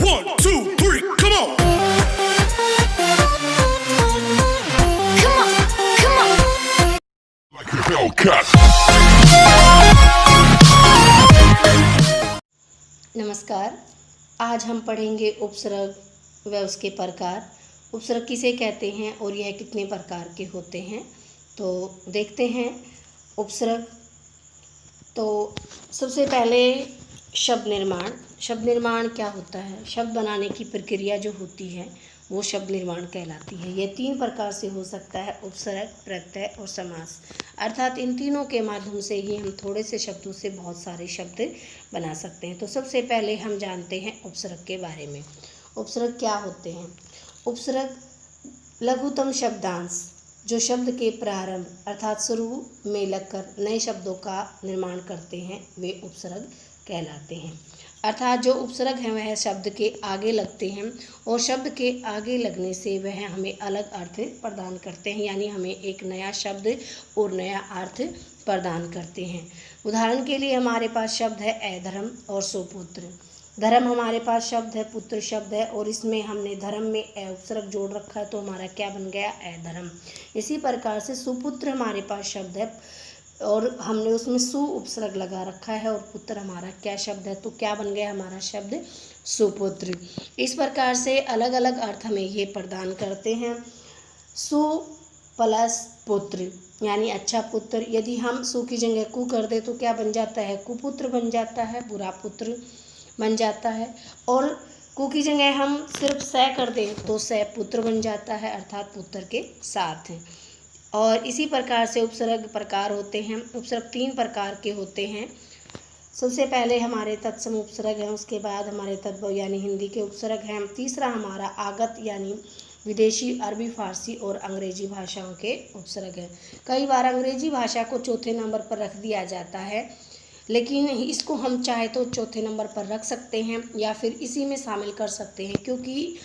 1, 2, 3, come on. Come on, come on. Like a Hellcat. नमस्कार। आज हम पढ़ेंगे उपसर्ग व उसके प्रकार। उपसर्ग किसे कहते हैं और यह कितने प्रकार के होते हैं, तो देखते हैं। उपसर्ग तो सबसे पहले शब्द निर्माण। शब्द निर्माण क्या होता है? शब्द बनाने की प्रक्रिया जो होती है वो शब्द निर्माण कहलाती है। यह 3 प्रकार से हो सकता है: उपसर्ग, प्रत्यय और समास। अर्थात इन तीनों के माध्यम से ही हम थोड़े से शब्दों से बहुत सारे शब्द बना सकते हैं। तो सबसे पहले हम जानते हैं उपसर्ग के बारे में। उपसर्ग क्या होते हैं? उपसर्ग लघुतम शब्दांश जो शब्द के प्रारंभ अर्थात शुरू में लगकर नए शब्दों का निर्माण करते हैं वे उपसर्ग कहलाते हैं। अर्थात जो उपसर्ग हैं वह शब्द के आगे लगते हैं और शब्द के आगे लगने से वह हमें अलग अर्थ प्रदान करते हैं, यानी हमें एक नया शब्द और नया अर्थ प्रदान करते हैं। उदाहरण के लिए हमारे पास शब्द है अधर्म और सुपुत्र। धर्म हमारे पास शब्द है, पुत्र शब्द है और इसमें हमने धर्म में उपसर्ग जोड़ रखा है तो हमारा क्या बन गया? अधर्म। इसी प्रकार से सुपुत्र हमारे पास शब्द है और हमने उसमें सु उपसर्ग लगा रखा है और पुत्र हमारा क्या शब्द है, तो क्या बन गया हमारा शब्द? सुपुत्र। इस प्रकार से अलग अलग अर्थ हमें ये प्रदान करते हैं। सु प्लस पुत्र यानी अच्छा पुत्र। यदि हम सु की जगह कु कर दे तो क्या बन जाता है? कुपुत्र बन जाता है, बुरा पुत्र बन जाता है। और कु की जगह हम सिर्फ स कर दें तो स पुत्र बन जाता है, अर्थात पुत्र के साथ। और इसी प्रकार से उपसर्ग प्रकार होते हैं। उपसर्ग 3 प्रकार के होते हैं। सबसे पहले हमारे तत्सम उपसर्ग हैं, उसके बाद हमारे तद्भव यानी हिंदी के उपसर्ग हैं, तीसरा हमारा आगत यानी विदेशी अरबी, फारसी और अंग्रेजी भाषाओं के उपसर्ग हैं। कई बार अंग्रेजी भाषा को चौथे नंबर पर रख दिया जाता है, लेकिन इसको हम चाहे तो चौथे नंबर पर रख सकते हैं या फिर इसी में शामिल कर सकते हैं, क्योंकि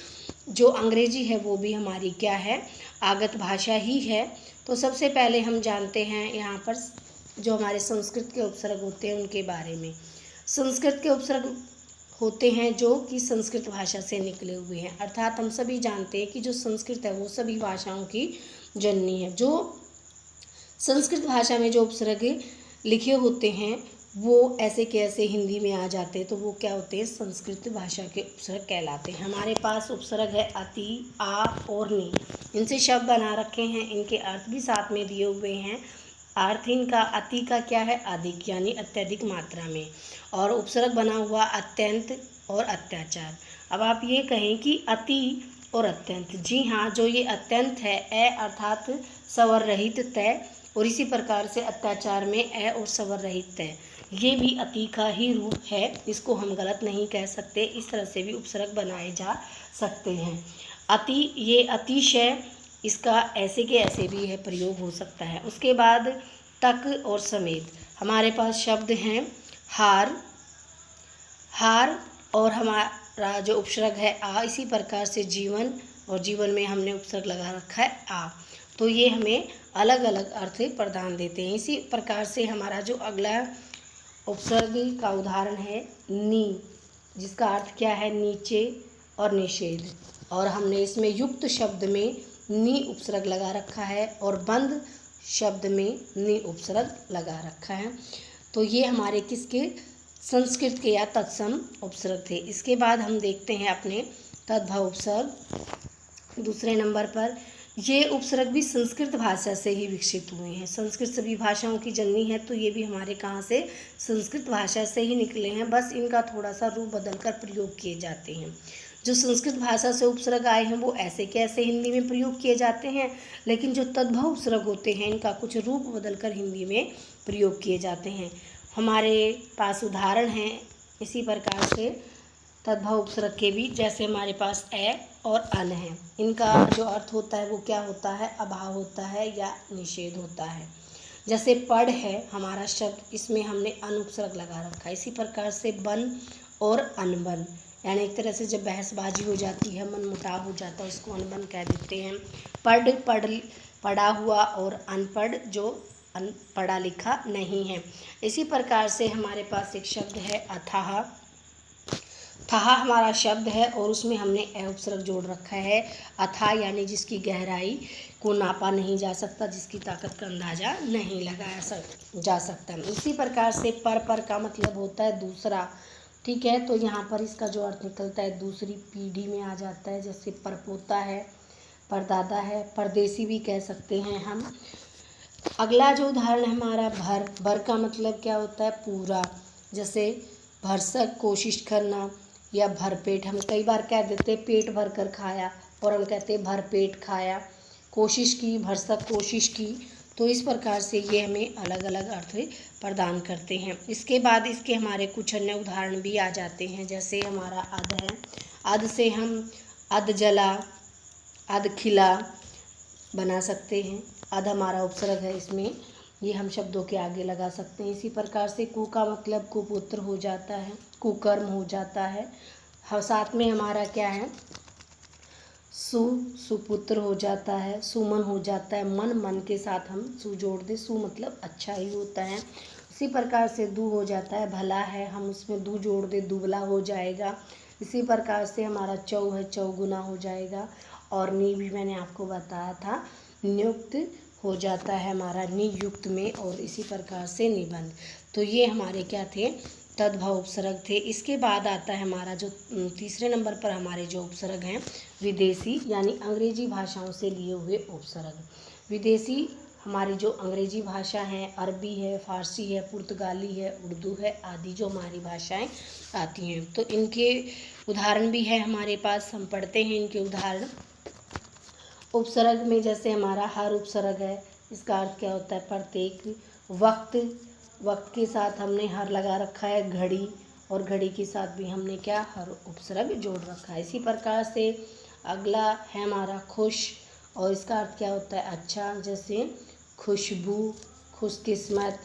जो अंग्रेजी है वो भी हमारी क्या है? आगत भाषा ही है। तो सबसे पहले हम जानते हैं यहाँ पर जो हमारे संस्कृत के उपसर्ग होते हैं उनके बारे में। संस्कृत के उपसर्ग होते हैं जो कि संस्कृत भाषा से निकले हुए हैं। अर्थात हम सभी जानते हैं कि जो संस्कृत है वो सभी भाषाओं की जननी है। जो संस्कृत भाषा में जो उपसर्ग लिखे होते हैं वो ऐसे के ऐसे हिंदी में आ जाते हैं तो वो क्या होते हैं? संस्कृत भाषा के उपसर्ग कहलाते हैं। हमारे पास उपसर्ग है अति, आ और नी। इनसे शब्द बना रखे हैं, इनके अर्थ भी साथ में दिए हुए हैं। अर्थ इनका अति का क्या है? अधिक यानी अत्यधिक मात्रा में। और उपसर्ग बना हुआ अत्यंत और अत्याचार। अब आप ये कहें कि अति और अत्यंत, जी हाँ, जो ये अत्यंत है अर्थात स्वर रहित तय, और इसी प्रकार से अत्याचार में और स्वर रहित तय, ये भी अति का ही रूप है। इसको हम गलत नहीं कह सकते, इस तरह से भी उपसर्ग बनाए जा सकते हैं। अति, ये अतिशय, इसका ऐसे के ऐसे भी है प्रयोग हो सकता है। उसके बाद तक और समेत हमारे पास शब्द हैं हार, हार और हमारा जो उपसर्ग है आ। इसी प्रकार से जीवन, और जीवन में हमने उपसर्ग लगा रखा है आ। तो ये हमें अलग अलग अर्थ प्रदान देते हैं। इसी प्रकार से हमारा जो अगला उपसर्ग का उदाहरण है नी, जिसका अर्थ क्या है? नीचे और निषेध। और हमने इसमें युक्त शब्द में नी उपसर्ग लगा रखा है और बंद शब्द में नी उपसर्ग लगा रखा है। तो ये हमारे किसके? संस्कृत के या तत्सम उपसर्ग थे। इसके बाद हम देखते हैं अपने तद्भव उपसर्ग दूसरे नंबर पर। ये उपसर्ग भी संस्कृत भाषा से ही विकसित हुए हैं। संस्कृत सभी भाषाओं की जननी है तो ये भी हमारे कहाँ से? संस्कृत भाषा से ही निकले हैं, बस इनका थोड़ा सा रूप बदलकर प्रयोग किए जाते हैं। जो संस्कृत भाषा से उपसर्ग आए हैं वो ऐसे के ऐसे हिंदी में प्रयोग किए जाते हैं, लेकिन जो तद्भव उपसर्ग होते हैं इनका कुछ रूप बदलकर हिंदी में प्रयोग किए जाते हैं। हमारे पास उदाहरण हैं इसी प्रकार से तद्भव उपसर्ग के भी, जैसे हमारे पास ए और अन है। इनका जो अर्थ होता है वो क्या होता है? अभाव होता है या निषेध होता है। जैसे पढ़ है हमारा शब्द, इसमें हमने अन उपसर्ग लगा रखा है। इसी प्रकार से बन और अनबन, यानी एक तरह से जब बहसबाजी हो जाती है, मन मुटाव हो जाता है, उसको अनबन कह देते हैं। पढ़ा हुआ और अनपढ़, जो पढ़ा लिखा नहीं है। इसी प्रकार से हमारे पास एक शब्द है अथाह। ठहा हमारा शब्द है और उसमें हमने ए उपसर्ग जोड़ रखा है। अथाह यानी जिसकी गहराई को नापा नहीं जा सकता, जिसकी ताकत का अंदाज़ा नहीं लगाया जा सकता। इसी प्रकार से पर का मतलब होता है दूसरा, ठीक है। तो यहाँ पर इसका जो अर्थ निकलता है दूसरी पीढ़ी में आ जाता है। जैसे परपोता है, परदादा है, परदेसी भी कह सकते हैं हम। अगला जो उदाहरण है हमारा भर का मतलब क्या होता है पूरा। जैसे भरसक कोशिश करना या भरपेट, हम कई बार कह देते पेट भर कर खाया और हम कहते भरपेट खाया। कोशिश की, भरसक कोशिश की। तो इस प्रकार से ये हमें अलग अलग अर्थ प्रदान करते हैं। इसके बाद इसके हमारे कुछ अन्य उदाहरण भी आ जाते हैं। जैसे हमारा अध है, अध से हम अध जला, अध खिला बना सकते हैं। अध हमारा उपसर्ग है, इसमें ये हम शब्दों के आगे लगा सकते हैं। इसी प्रकार से कु का मतलब कुपुत्र हो जाता है, कुकर्म हो जाता है। साथ में हमारा क्या है सुपुत्र हो जाता है, सुमन हो जाता है। मन के साथ हम सु जोड़ दे, सु मतलब अच्छा ही होता है। इसी प्रकार से दु हो जाता है भला है, हम उसमें दु जोड़ दे दुबला हो जाएगा। इसी प्रकार से हमारा चौ है, चौगुना हो जाएगा। और नी भी मैंने आपको बताया था नियुक्त हो जाता है हमारा नियुक्त में। और इसी प्रकार से निबंध। तो ये हमारे क्या थे तद्भव उपसर्ग थे। इसके बाद आता है हमारा जो तीसरे नंबर पर हमारे जो उपसर्ग हैं विदेशी यानी अंग्रेजी भाषाओं से लिए हुए उपसर्ग। विदेशी हमारी जो अंग्रेजी भाषा है, अरबी है, फारसी है, पुर्तगाली है, उर्दू है आदि जो हमारी भाषाएं आती हैं। तो इनके उदाहरण भी है हमारे पास, हम पढ़ते हैं इनके उदाहरण। उपसर्ग में जैसे हमारा हर उपसर्ग है, इसका अर्थ क्या होता है प्रत्येक। वक्त के साथ हमने हर लगा रखा है। घड़ी, और घड़ी के साथ भी हमने क्या हर उपसर्ग जोड़ रखा है। इसी प्रकार से अगला है हमारा खुश, और इसका अर्थ क्या होता है अच्छा। जैसे खुशबू, खुशकिस्मत।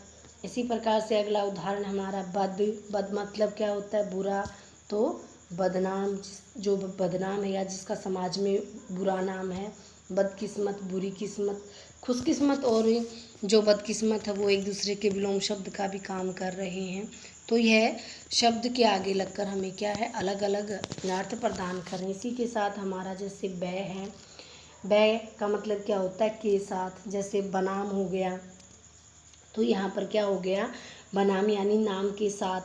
इसी प्रकार से अगला उदाहरण हमारा बद मतलब क्या होता है बुरा। तो बदनाम, जो बदनाम है या जिसका समाज में बुरा नाम है। बदकिस्मत, बुरी किस्मत। खुशकिस्मत और जो बदकिस्मत है वो एक दूसरे के विलोम शब्द का भी काम कर रहे हैं। तो यह शब्द के आगे लगकर हमें क्या है अलग अलग अर्थ प्रदान कर रहे हैं। इसी के साथ हमारा जैसे बै है, बै का मतलब क्या होता है के साथ। जैसे बनाम हो गया, तो यहाँ पर क्या हो गया बनाम यानी नाम के साथ।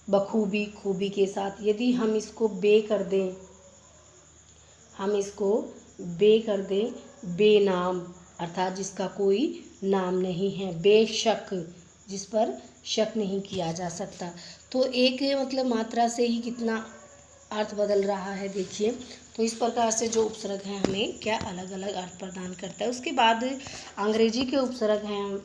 बखूबी, खूबी के साथ। यदि हम इसको बे कर दें, बेनाम अर्थात जिसका कोई नाम नहीं है। बेशक, जिस पर शक नहीं किया जा सकता। तो एक मतलब मात्रा से ही कितना अर्थ बदल रहा है देखिए। तो इस प्रकार से जो उपसर्ग हैं हमें क्या अलग अलग अर्थ प्रदान करता है। उसके बाद अंग्रेजी के उपसर्ग हैं,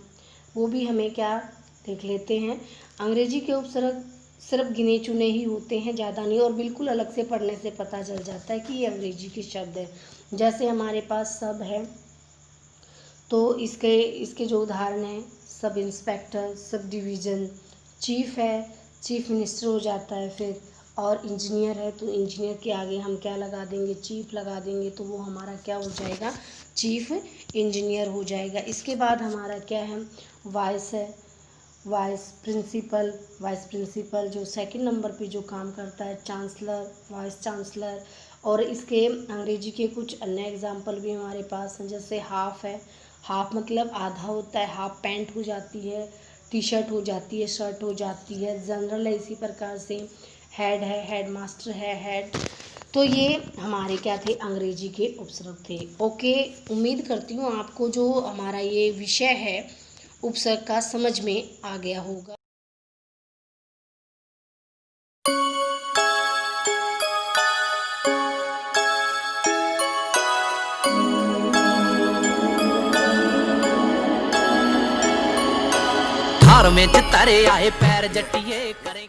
वो भी हमें क्या देख लेते हैं। अंग्रेजी के उपसर्ग सिर्फ गिने चुने ही होते हैं, ज़्यादा नहीं, और बिल्कुल अलग से पढ़ने से पता चल जाता है कि ये अंग्रेजी के शब्द है। जैसे हमारे पास सब है, तो इसके जो उदाहरण हैं sub inspector, sub division. Chief है, चीफ मिनिस्टर हो जाता है फिर। और इंजीनियर है, तो इंजीनियर के आगे हम क्या लगा देंगे चीफ लगा देंगे, तो वो हमारा क्या हो जाएगा चीफ इंजीनियर हो जाएगा। इसके बाद हमारा क्या है वाइस है, वाइस प्रिंसिपल जो सेकंड नंबर पे जो काम करता है। Chancellor, vice chancellor. और इसके अंग्रेजी के कुछ अन्य एग्जाम्पल भी हमारे पास हैं। जैसे हाफ है, हाफ मतलब आधा होता है। हाफ पैंट हो जाती है, टी शर्ट हो जाती है, शर्ट हो जाती है। जनरल है, इसी प्रकार से हेड है, हेड मास्टर है, हेड। तो ये हमारे क्या थे अंग्रेजी के उपसर्ग थे। ओके, उम्मीद करती हूँ आपको जो हमारा ये विषय है उपसर्ग का समझ में आ गया होगा। थार में तारे आए पैर जटिए करें